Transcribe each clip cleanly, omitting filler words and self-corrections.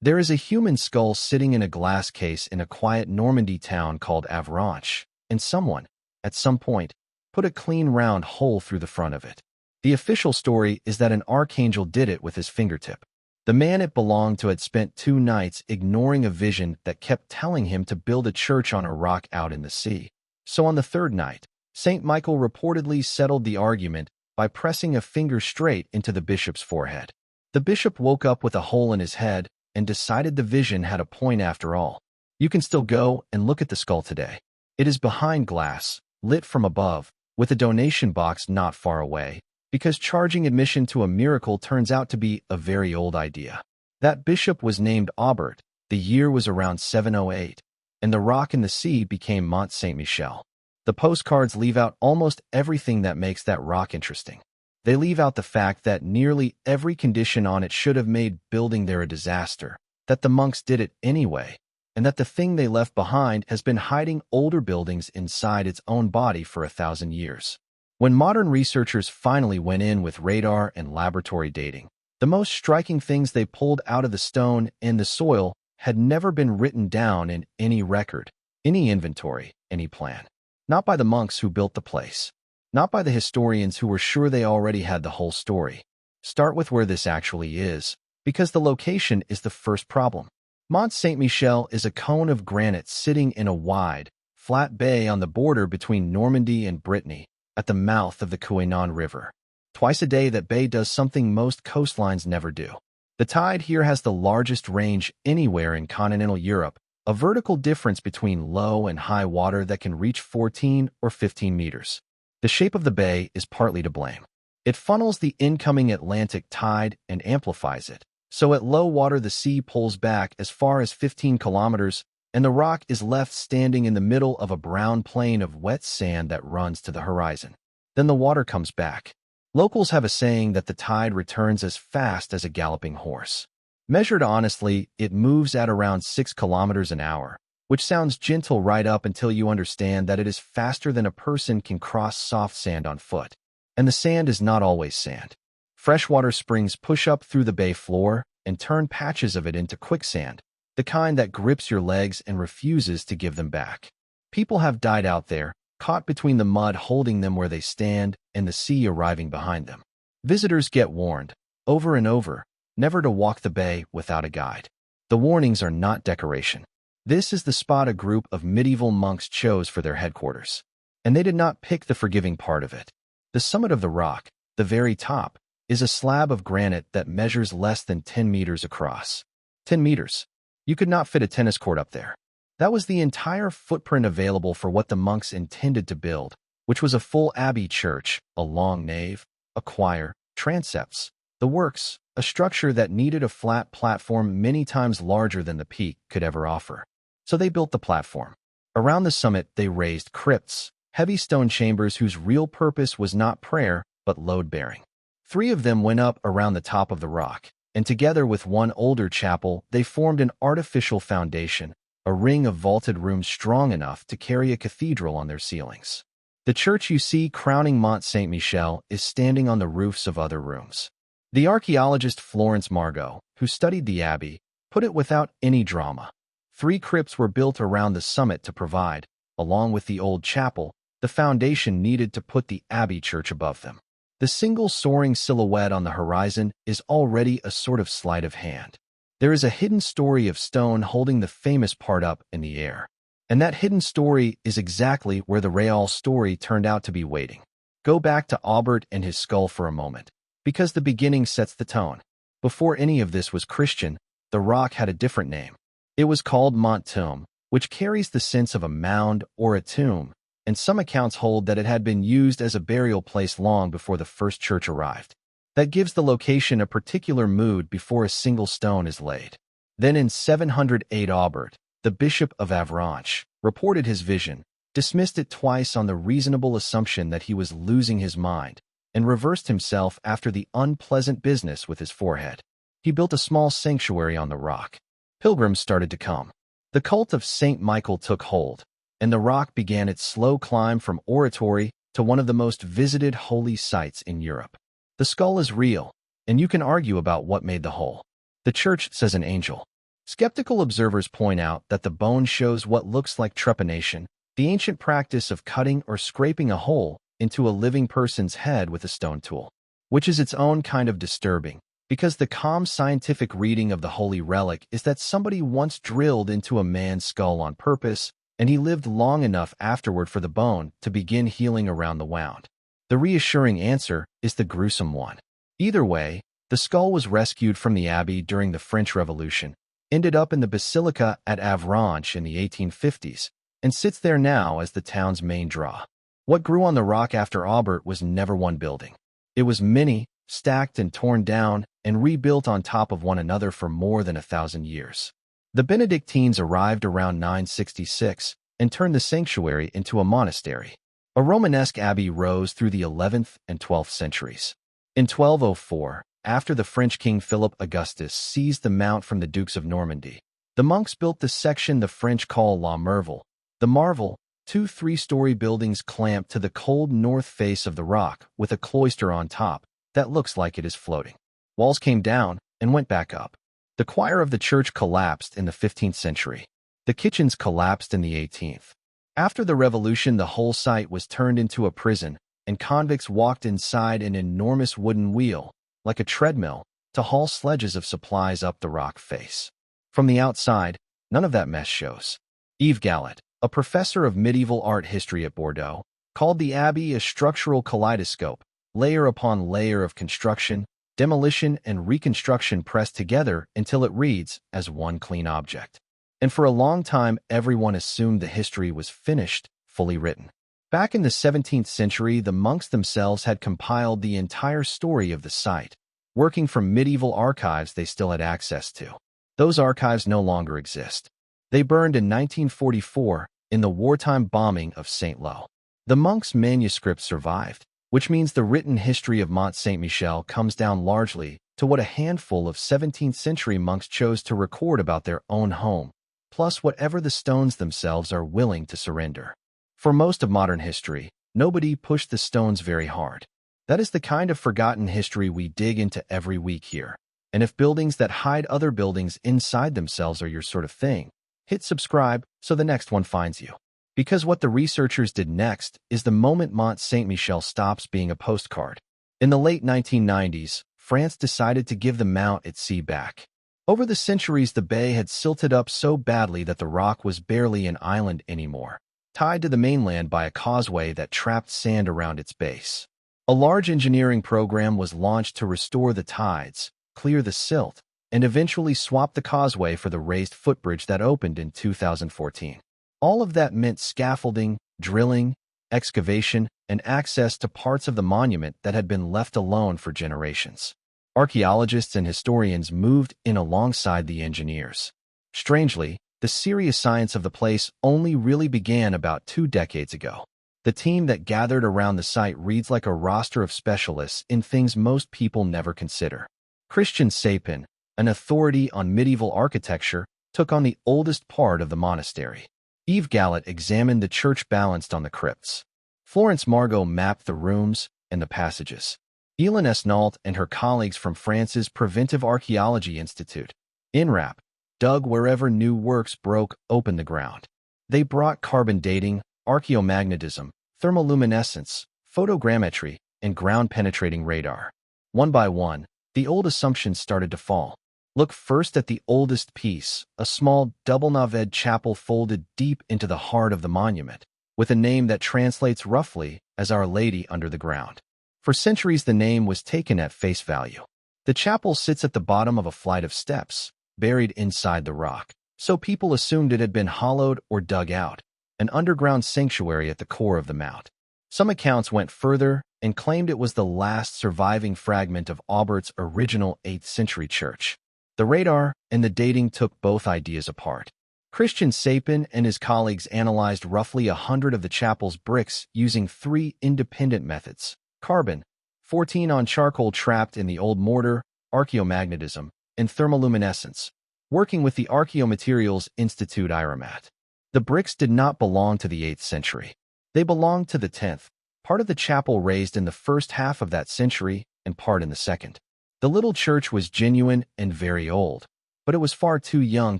There is a human skull sitting in a glass case in a quiet Normandy town called Avranches, and someone, at some point, put a clean round hole through the front of it. The official story is that an archangel did it with his fingertip. The man it belonged to had spent 2 nights ignoring a vision that kept telling him to build a church on a rock out in the sea. So on the 3rd night, St. Michael reportedly settled the argument by pressing a finger straight into the bishop's forehead. The bishop woke up with a hole in his head and decided the vision had a point after all. You can still go and look at the skull today. It is behind glass, lit from above, with a donation box not far away, because charging admission to a miracle turns out to be a very old idea. That bishop was named Aubert, the year was around 708, and the rock in the sea became Mont Saint-Michel. The postcards leave out almost everything that makes that rock interesting. They leave out the fact that nearly every condition on it should have made building there a disaster, that the monks did it anyway, and that the thing they left behind has been hiding older buildings inside its own body for 1,000 years. When modern researchers finally went in with radar and laboratory dating, the most striking things they pulled out of the stone and the soil had never been written down in any record, any inventory, any plan. Not by the monks who built the place. Not by the historians who were sure they already had the whole story. Start with where this actually is, because the location is the first problem. Mont Saint-Michel is a cone of granite sitting in a wide, flat bay on the border between Normandy and Brittany, at the mouth of the Couesnon River. Twice a day that bay does something most coastlines never do. The tide here has the largest range anywhere in continental Europe, a vertical difference between low and high water that can reach 14 or 15 meters. The shape of the bay is partly to blame. It funnels the incoming Atlantic tide and amplifies it, so at low water the sea pulls back as far as 15 kilometers, and the rock is left standing in the middle of a brown plain of wet sand that runs to the horizon. Then the water comes back. Locals have a saying that the tide returns as fast as a galloping horse. Measured honestly, it moves at around 6 kilometers an hour, which sounds gentle right up until you understand that it is faster than a person can cross soft sand on foot. And the sand is not always sand. Freshwater springs push up through the bay floor and turn patches of it into quicksand, the kind that grips your legs and refuses to give them back. People have died out there, caught between the mud holding them where they stand and the sea arriving behind them. Visitors get warned, over and over, never to walk the bay without a guide. The warnings are not decoration. This is the spot a group of medieval monks chose for their headquarters. And they did not pick the forgiving part of it. The summit of the rock, the very top, is a slab of granite that measures less than 10 meters across. 10 meters. You could not fit a tennis court up there. That was the entire footprint available for what the monks intended to build, which was a full abbey church, a long nave, a choir, transepts, the works, a structure that needed a flat platform many times larger than the peak could ever offer. So they built the platform. Around the summit they raised crypts, heavy stone chambers whose real purpose was not prayer, but load-bearing. 3 of them went up around the top of the rock, and together with one older chapel, they formed an artificial foundation, a ring of vaulted rooms strong enough to carry a cathedral on their ceilings. The church you see crowning Mont Saint-Michel is standing on the roofs of other rooms. The archaeologist Florence Margot, who studied the abbey, put it without any drama. 3 crypts were built around the summit to provide, along with the old chapel, the foundation needed to put the abbey church above them. The single soaring silhouette on the horizon is already a sort of sleight of hand. There is a hidden story of stone holding the famous part up in the air. And that hidden story is exactly where the real story turned out to be waiting. Go back to Aubert and his skull for a moment, because the beginning sets the tone. Before any of this was Christian, the rock had a different name. It was called Mont Tomb, which carries the sense of a mound or a tomb, and some accounts hold that it had been used as a burial place long before the first church arrived. That gives the location a particular mood before a single stone is laid. Then in 708 Aubert, the bishop of Avranches, reported his vision, dismissed it twice on the reasonable assumption that he was losing his mind, and reversed himself after the unpleasant business with his forehead. He built a small sanctuary on the rock. Pilgrims started to come. The cult of St. Michael took hold, and the rock began its slow climb from oratory to one of the most visited holy sites in Europe. The skull is real, and you can argue about what made the hole. The church says an angel. Skeptical observers point out that the bone shows what looks like trepanation, the ancient practice of cutting or scraping a hole into a living person's head with a stone tool, which is its own kind of disturbing, because the calm scientific reading of the holy relic is that somebody once drilled into a man's skull on purpose, and he lived long enough afterward for the bone to begin healing around the wound. The reassuring answer is the gruesome one. Either way, the skull was rescued from the abbey during the French Revolution, ended up in the basilica at Avranches in the 1850s, and sits there now as the town's main draw. What grew on the rock after Aubert was never one building. It was many, stacked and torn down, and rebuilt on top of one another for more than 1,000 years. The Benedictines arrived around 966 and turned the sanctuary into a monastery. A Romanesque abbey rose through the 11th and 12th centuries. In 1204, after the French king Philip Augustus seized the mount from the Dukes of Normandy, the monks built the section the French call La Merveille. The Marvel, two three-story buildings clamped to the cold north face of the rock with a cloister on top that looks like it is floating. Walls came down and went back up. The choir of the church collapsed in the 15th century. The kitchens collapsed in the 18th. After the Revolution, the whole site was turned into a prison, and convicts walked inside an enormous wooden wheel, like a treadmill, to haul sledges of supplies up the rock face. From the outside, none of that mess shows. Yves Gallet, a professor of medieval art history at Bordeaux, called the abbey a structural kaleidoscope, layer upon layer of construction, demolition, and reconstruction pressed together until it reads as one clean object. And for a long time, everyone assumed the history was finished, fully written. Back in the 17th century, the monks themselves had compiled the entire story of the site, working from medieval archives they still had access to. Those archives no longer exist. They burned in 1944 in the wartime bombing of St. Lo. The monks' manuscripts survived, which means the written history of Mont Saint-Michel comes down largely to what a handful of 17th-century monks chose to record about their own home, plus whatever the stones themselves are willing to surrender. For most of modern history, nobody pushed the stones very hard. That is the kind of forgotten history we dig into every week here. And if buildings that hide other buildings inside themselves are your sort of thing, hit subscribe so the next one finds you. Because what the researchers did next is the moment Mont Saint-Michel stops being a postcard. In the late 1990s, France decided to give the mount its sea back. Over the centuries, the bay had silted up so badly that the rock was barely an island anymore, tied to the mainland by a causeway that trapped sand around its base. A large engineering program was launched to restore the tides, clear the silt, and eventually swap the causeway for the raised footbridge that opened in 2014. All of that meant scaffolding, drilling, excavation, and access to parts of the monument that had been left alone for generations. Archaeologists and historians moved in alongside the engineers. Strangely, the serious science of the place only really began about 2 decades ago. The team that gathered around the site reads like a roster of specialists in things most people never consider. Christian Sapin, an authority on medieval architecture, took on the oldest part of the monastery. Yves Gallet examined the church balanced on the crypts. Florence Margot mapped the rooms and the passages. Elin Esnault and her colleagues from France's Preventive Archaeology Institute, INRAP, dug wherever new works broke open the ground. They brought carbon dating, archaeomagnetism, thermoluminescence, photogrammetry, and ground-penetrating radar. One by one, the old assumptions started to fall. Look first at the oldest piece, a small double-naved chapel folded deep into the heart of the monument, with a name that translates roughly as Our Lady Under the Ground. For centuries, the name was taken at face value. The chapel sits at the bottom of a flight of steps, buried inside the rock, so people assumed it had been hollowed or dug out, an underground sanctuary at the core of the mount. Some accounts went further and claimed it was the last surviving fragment of Aubert's original 8th century church. The radar and the dating took both ideas apart. Christian Sapin and his colleagues analyzed roughly 100 of the chapel's bricks using 3 independent methods: carbon, 14 on charcoal trapped in the old mortar, archaeomagnetism, and thermoluminescence, working with the Archaeomaterials Institute IRAMAT. The bricks did not belong to the 8th century. They belonged to the 10th, part of the chapel raised in the first half of that century and part in the second. The little church was genuine and very old. but it was far too young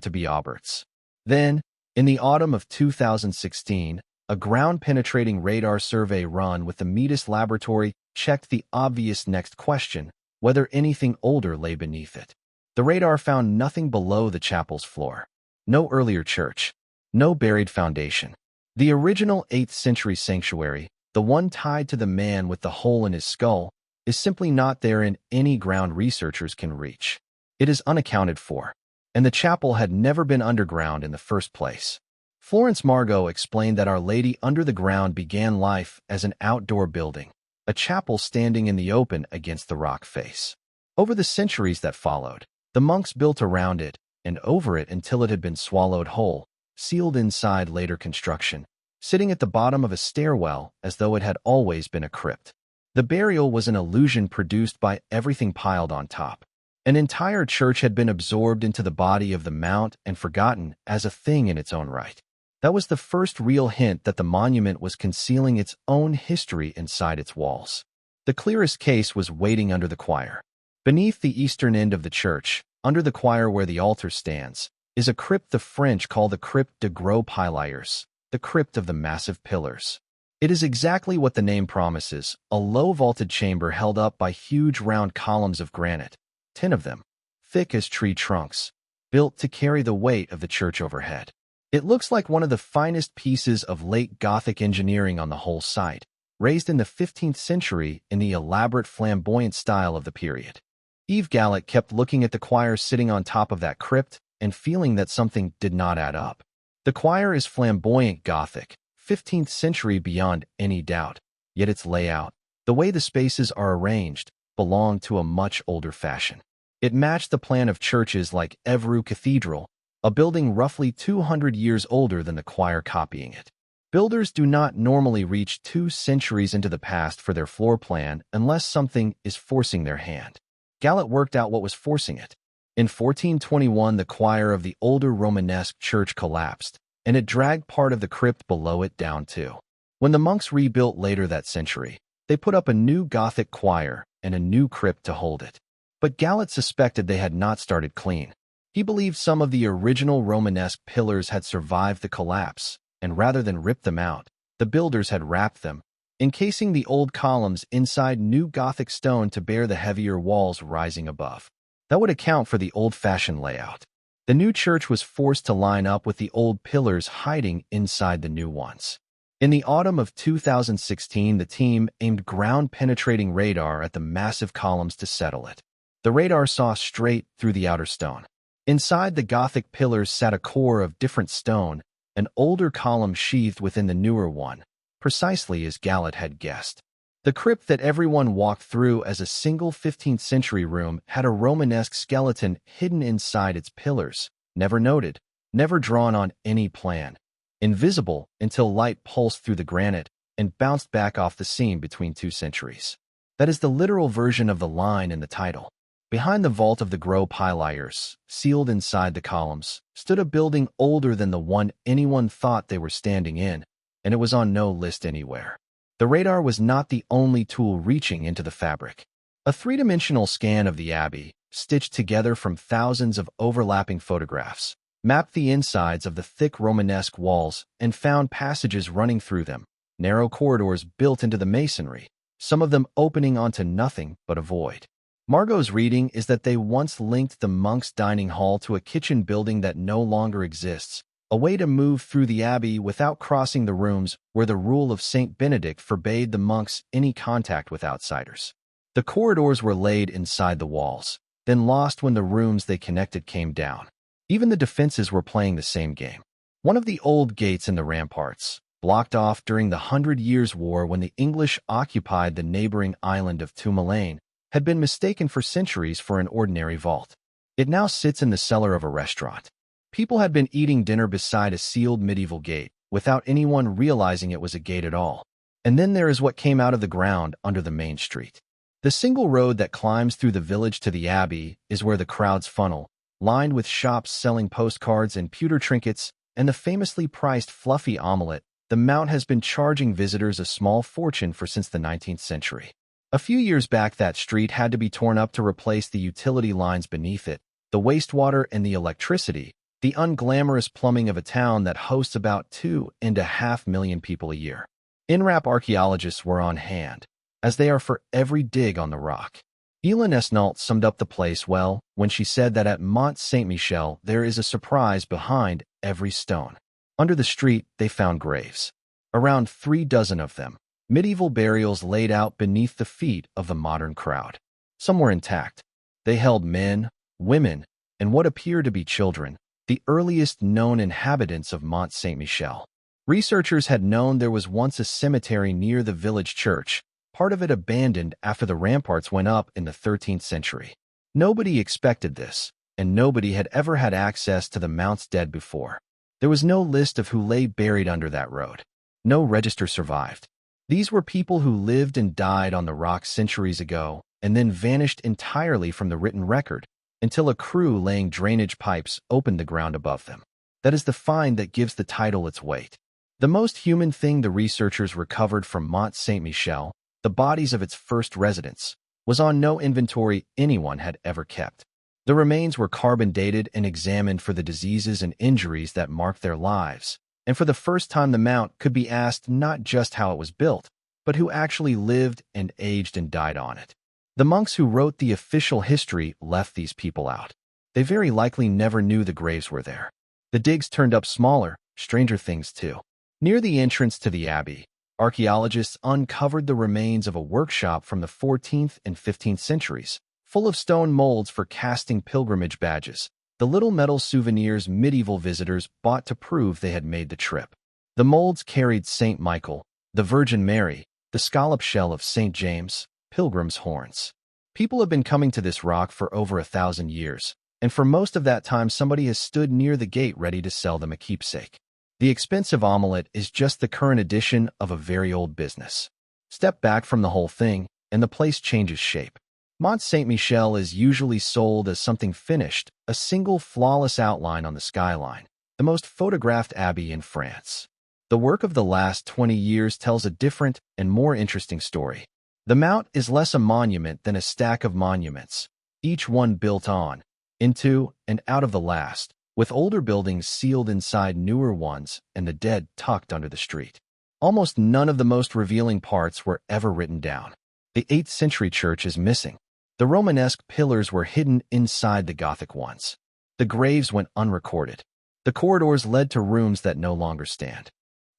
to be Aubert's. Then, in the autumn of 2016, a ground-penetrating radar survey run with the Metis laboratory checked the obvious next question, whether anything older lay beneath it. The radar found nothing below the chapel's floor. No earlier church. No buried foundation. The original 8th century sanctuary, the one tied to the man with the hole in his skull, is simply not there in any ground researchers can reach. It is unaccounted for, and the chapel had never been underground in the first place. Florence Margot explained that Our Lady Under the Ground began life as an outdoor building, a chapel standing in the open against the rock face. Over the centuries that followed, the monks built around it and over it until it had been swallowed whole, sealed inside later construction, sitting at the bottom of a stairwell as though it had always been a crypt. The burial was an illusion produced by everything piled on top. An entire church had been absorbed into the body of the mount and forgotten as a thing in its own right. That was the first real hint that the monument was concealing its own history inside its walls. The clearest case was waiting under the choir. Beneath the eastern end of the church, under the choir where the altar stands, is a crypt the French call the crypt de gros piliers, the crypt of the massive pillars. It is exactly what the name promises, a low-vaulted chamber held up by huge round columns of granite, 10 of them, thick as tree trunks, built to carry the weight of the church overhead. It looks like one of the finest pieces of late Gothic engineering on the whole site, raised in the 15th century in the elaborate flamboyant style of the period. Yves Gallet kept looking at the choir sitting on top of that crypt and feeling that something did not add up. The choir is flamboyant Gothic, 15th century beyond any doubt, yet its layout, the way the spaces are arranged, belonged to a much older fashion. It matched the plan of churches like Évreux Cathedral, a building roughly 200 years older than the choir copying it. Builders do not normally reach 2 centuries into the past for their floor plan unless something is forcing their hand. Gallet worked out what was forcing it. In 1421, the choir of the older Romanesque church collapsed, and it dragged part of the crypt below it down too. When the monks rebuilt later that century, they put up a new Gothic choir and a new crypt to hold it. But Gallet suspected they had not started clean. He believed some of the original Romanesque pillars had survived the collapse, and rather than rip them out, the builders had wrapped them, encasing the old columns inside new Gothic stone to bear the heavier walls rising above. That would account for the old-fashioned layout. The new church was forced to line up with the old pillars hiding inside the new ones. In the autumn of 2016, the team aimed ground-penetrating radar at the massive columns to settle it. The radar saw straight through the outer stone. Inside the Gothic pillars sat a core of different stone, an older column sheathed within the newer one, precisely as Gallet had guessed. The crypt that everyone walked through as a single 15th century room had a Romanesque skeleton hidden inside its pillars, never noted, never drawn on any plan, invisible until light pulsed through the granite and bounced back off the seam between 2 centuries. That is the literal version of the line in the title. Behind the vault of the gros piliers, sealed inside the columns, stood a building older than the one anyone thought they were standing in, and it was on no list anywhere. The radar was not the only tool reaching into the fabric. A three-dimensional scan of the abbey, stitched together from thousands of overlapping photographs, mapped the insides of the thick Romanesque walls and found passages running through them, narrow corridors built into the masonry, some of them opening onto nothing but a void. Margot's reading is that they once linked the monks' dining hall to a kitchen building that no longer exists, a way to move through the abbey without crossing the rooms where the rule of Saint Benedict forbade the monks any contact with outsiders. The corridors were laid inside the walls, then lost when the rooms they connected came down. Even the defenses were playing the same game. One of the old gates in the ramparts, blocked off during the 100 Years' War when the English occupied the neighboring island of Tourmaline, had been mistaken for centuries for an ordinary vault. It now sits in the cellar of a restaurant. People had been eating dinner beside a sealed medieval gate, without anyone realizing it was a gate at all. And then there is what came out of the ground under the main street. The single road that climbs through the village to the abbey is where the crowds funnel, lined with shops selling postcards and pewter trinkets, and the famously priced fluffy omelette. The Mount has been charging visitors a small fortune for since the 19th century. A few years back, that street had to be torn up to replace the utility lines beneath it. The wastewater and the electricity, the unglamorous plumbing of a town that hosts about 2.5 million people a year. INRAP archaeologists were on hand, as they are for every dig on the rock. Elin Esnault summed up the place well when she said that at Mont Saint-Michel there is a surprise behind every stone. Under the street, they found graves. Around 36 of them, medieval burials laid out beneath the feet of the modern crowd. Some were intact. They held men, women, and what appeared to be children, the earliest known inhabitants of Mont Saint-Michel. Researchers had known there was once a cemetery near the village church, part of it abandoned after the ramparts went up in the 13th century. Nobody expected this, and nobody had ever had access to the Mount's dead before. There was no list of who lay buried under that road. No register survived. These were people who lived and died on the rock centuries ago, and then vanished entirely from the written record, until a crew laying drainage pipes opened the ground above them. That is the find that gives the title its weight. The most human thing the researchers recovered from Mont Saint-Michel, the bodies of its first residents, was on no inventory anyone had ever kept. The remains were carbon-dated and examined for the diseases and injuries that marked their lives, and for the first time the Mount could be asked not just how it was built, but who actually lived and aged and died on it. The monks who wrote the official history left these people out. They very likely never knew the graves were there. The digs turned up smaller, stranger things too. Near the entrance to the abbey, archaeologists uncovered the remains of a workshop from the 14th and 15th centuries, full of stone molds for casting pilgrimage badges, the little metal souvenirs medieval visitors bought to prove they had made the trip. The molds carried St. Michael, the Virgin Mary, the scallop shell of St. James, pilgrims' horns. People have been coming to this rock for over 1,000 years, and for most of that time somebody has stood near the gate ready to sell them a keepsake. The expensive omelet is just the current edition of a very old business. Step back from the whole thing, and the place changes shape. Mont Saint-Michel is usually sold as something finished, a single flawless outline on the skyline, the most photographed abbey in France. The work of the last 20 years tells a different and more interesting story. The Mount is less a monument than a stack of monuments, each one built on, into, and out of the last, with older buildings sealed inside newer ones and the dead tucked under the street. Almost none of the most revealing parts were ever written down. The 8th century church is missing. The Romanesque pillars were hidden inside the Gothic ones. The graves went unrecorded. The corridors led to rooms that no longer stand.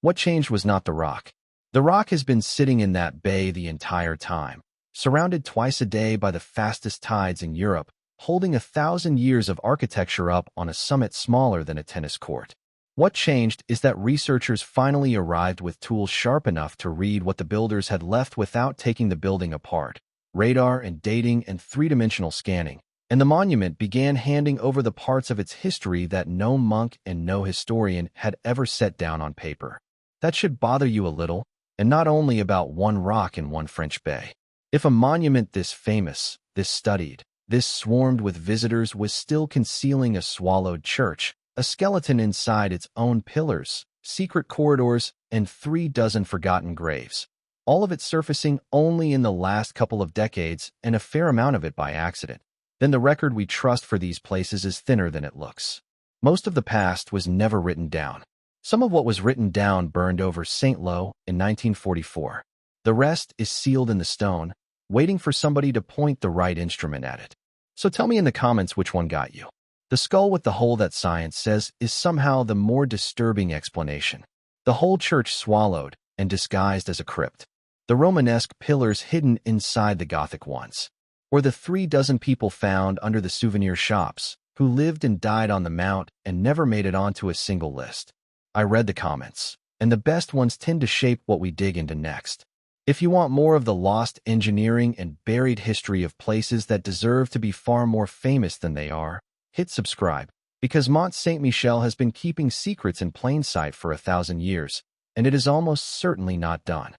What changed was not the rock. The rock has been sitting in that bay the entire time, surrounded twice a day by the fastest tides in Europe, holding 1,000 years of architecture up on a summit smaller than a tennis court. What changed is that researchers finally arrived with tools sharp enough to read what the builders had left without taking the building apart. Radar and dating and three-dimensional scanning, and the monument began handing over the parts of its history that no monk and no historian had ever set down on paper. That should bother you a little, and not only about one rock in one French bay. If a monument this famous, this studied, this swarmed with visitors was still concealing a swallowed church, a skeleton inside its own pillars, secret corridors, and 36 forgotten graves, all of it surfacing only in the last couple of decades and a fair amount of it by accident, then the record we trust for these places is thinner than it looks. Most of the past was never written down. Some of what was written down burned over Saint-Lô in 1944. The rest is sealed in the stone, waiting for somebody to point the right instrument at it. So tell me in the comments which one got you. The skull with the hole that science says is somehow the more disturbing explanation. The whole church swallowed and disguised as a crypt. The Romanesque pillars hidden inside the Gothic ones. Or the 36 people found under the souvenir shops, who lived and died on the Mount and never made it onto a single list. I read the comments, and the best ones tend to shape what we dig into next. If you want more of the lost engineering and buried history of places that deserve to be far more famous than they are, hit subscribe, because Mont Saint-Michel has been keeping secrets in plain sight for 1,000 years, and it is almost certainly not done.